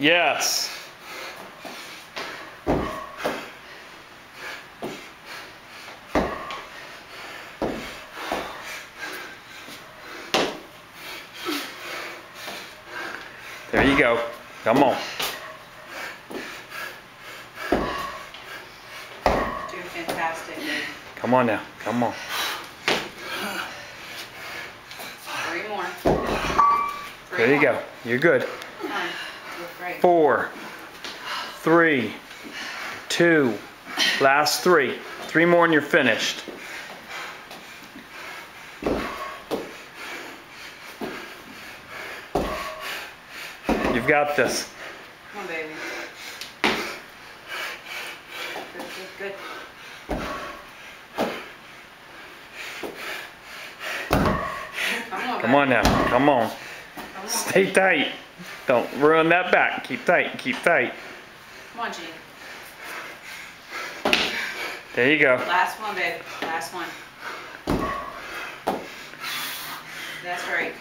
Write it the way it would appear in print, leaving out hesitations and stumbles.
Yes. There you go. Come on. Doing fantastic, Nate. Come on now. Come on. 3 more. There you go. You're good. Come on. You're great. 4, 3, 2, last 3. 3 more and you're finished. You've got this. Come on, baby. Good, good, good. Come on now. Come on. Come on. Stay tight. Don't ruin that back. Keep tight. Keep tight. Come on, Gene. There you go. Last one, babe. Last one. That's right.